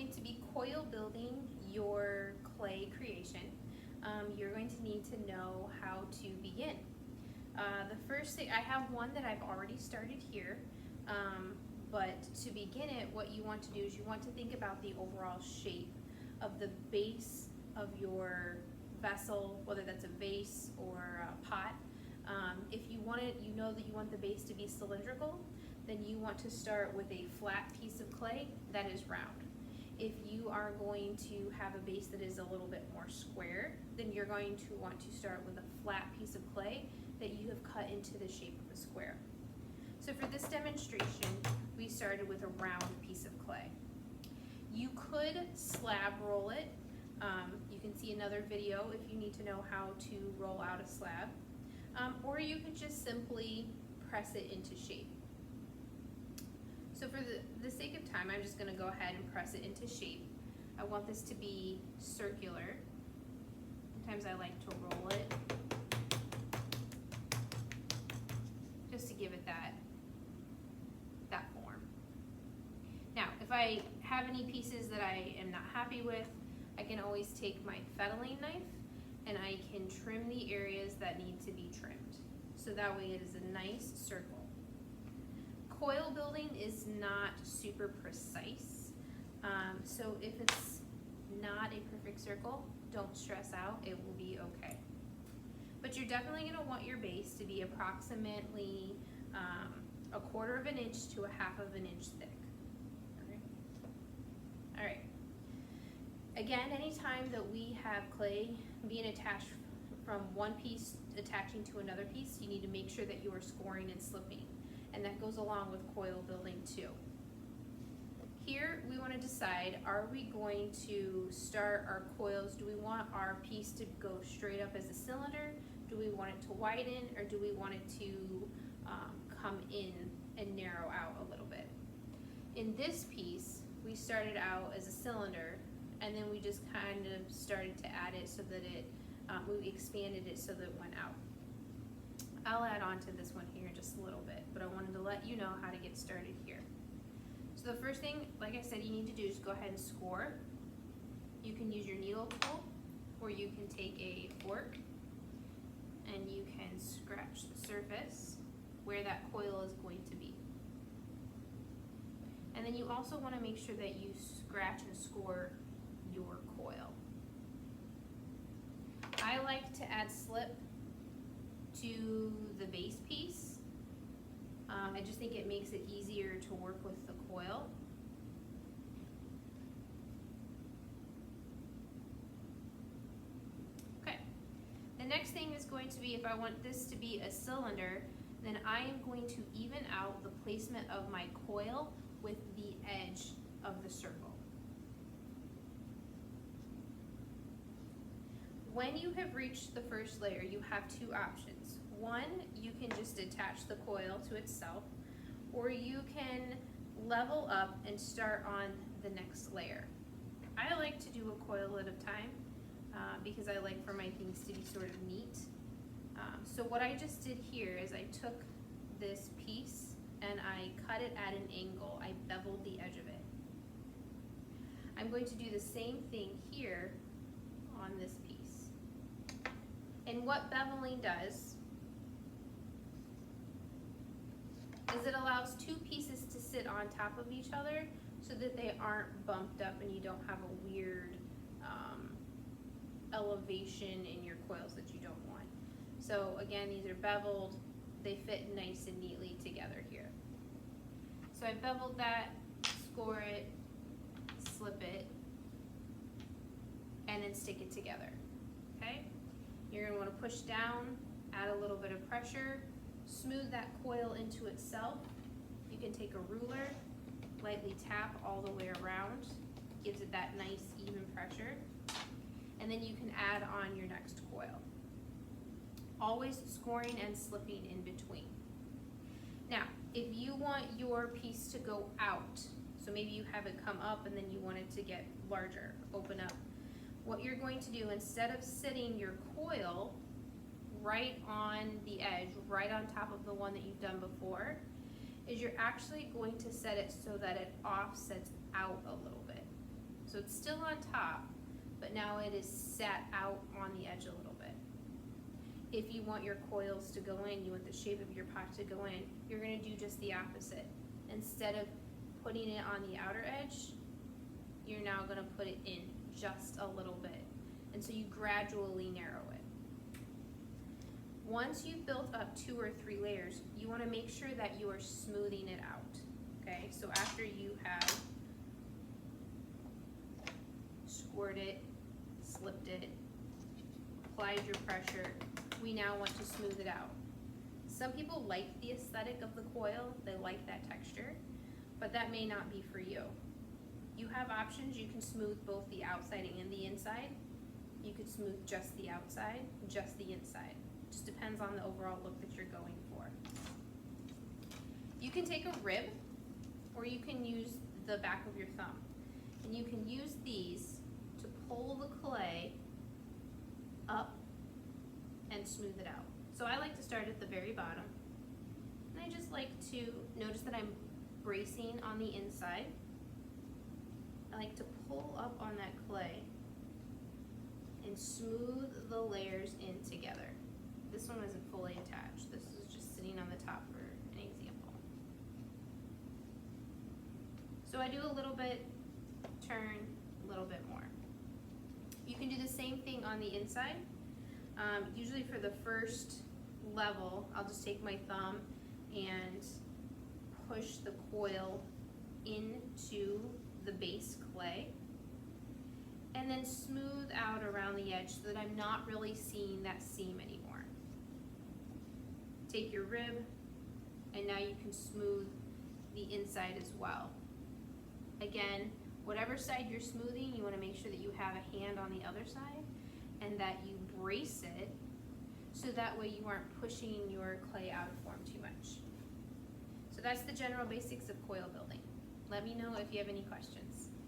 going to be coil building your clay creation, you're going to need to know how to begin. The first thing, I have one that I've already started here, but to begin it, what you want to do is you want to think about the overall shape of the base of your vessel, whether that's a vase or a pot. If you want it, you know that you want the base to be cylindrical, then you want to start with a flat piece of clay that is round. If you are going to have a base that is a little bit more square, then you're going to want to start with a flat piece of clay that you have cut into the shape of a square. So for this demonstration, we started with a round piece of clay. You could slab roll it. You can see another video if you need to know how to roll out a slab. Or you could just simply press it into shape. So for the sake of time, I'm just going to go ahead and press it into shape. I want this to be circular. Sometimes I like to roll it just to give it that form. Now, if I have any pieces that I am not happy with, I can always take my fettling knife and I can trim the areas that need to be trimmed. So that way it is a nice circle. Coil building is not super precise, so if it's not a perfect circle, don't stress out, it will be okay. But you're definitely going to want your base to be approximately 1/4 of an inch to 1/2 of an inch thick. All right. Again, anytime that we have clay being attached from one piece attaching to another piece, you need to make sure that you are scoring and slipping. And that goes along with coil building too. Here we want to decide, are we going to start our coils? Do we want our piece to go straight up as a cylinder? Do we want it to widen, or do we want it to come in and narrow out a little bit? In this piece, we started out as a cylinder, and then we just kind of started to add it so that it, we expanded it so that it went out. I'll add on to this one here just a little bit, but I wanted to let you know how to get started here. So the first thing, like I said, you need to do is go ahead and score. You can use your needle tool, or you can take a fork and you can scratch the surface where that coil is going to be. And then you also want to make sure that you scratch and score your coil. I like to add slip to the base piece. I just think it makes it easier to work with the coil. Okay, the next thing is going to be, if I want this to be a cylinder, then I am going to even out the placement of my coil with the edge of the circle. When you have reached the first layer, you have two options. One, you can just attach the coil to itself, or you can level up and start on the next layer. I like to do a coil at a time because I like for my things to be sort of neat. So what I just did here is I took this piece and I cut it at an angle. I beveled the edge of it. I'm going to do the same thing here on this piece. And what beveling does is it allows two pieces to sit on top of each other so that they aren't bumped up and you don't have a weird elevation in your coils that you don't want. So again, these are beveled, they fit nice and neatly together here. So I beveled that, score it, slip it, and then stick it together, okay? You're going to want to push down, add a little bit of pressure, smooth that coil into itself. You can take a ruler, lightly tap all the way around, gives it that nice even pressure, and then you can add on your next coil. Always scoring and slipping in between. Now, if you want your piece to go out, so maybe you have it come up and then you want it to get larger, open up, what you're going to do, instead of sitting your coil right on the edge, right on top of the one that you've done before, is you're actually going to set it so that it offsets out a little bit. So it's still on top, but now it is set out on the edge a little bit. If you want your coils to go in, you want the shape of your pot to go in, you're gonna do just the opposite. Instead of putting it on the outer edge, you're now gonna put it in just a little bit. And so you gradually narrow it. Once you've built up 2 or 3 layers, you wanna make sure that you are smoothing it out, okay? So after you have squirted it, slipped it, applied your pressure, we now want to smooth it out. Some people like the aesthetic of the coil, they like that texture, but that may not be for you. You have options. You can smooth both the outside and the inside. You could smooth just the outside, just the inside. Just depends on the overall look that you're going for. You can take a rib, or you can use the back of your thumb. And you can use these to pull the clay up and smooth it out. So I like to start at the very bottom. And I just like to notice that I'm bracing on the inside. I like to pull up on that clay and smooth the layers in together. This one isn't fully attached. This is just sitting on the top for an example. So I do a little bit, turn, a little bit more. You can do the same thing on the inside. Usually for the first level, I'll just take my thumb and push the coil into the base clay and then smooth out around the edge so that I'm not really seeing that seam anymore. Take your rib, and now you can smooth the inside as well. Again, whatever side you're smoothing, you want to make sure that you have a hand on the other side and that you brace it so that way you aren't pushing your clay out of form too much. So that's the general basics of coil building. Let me know if you have any questions.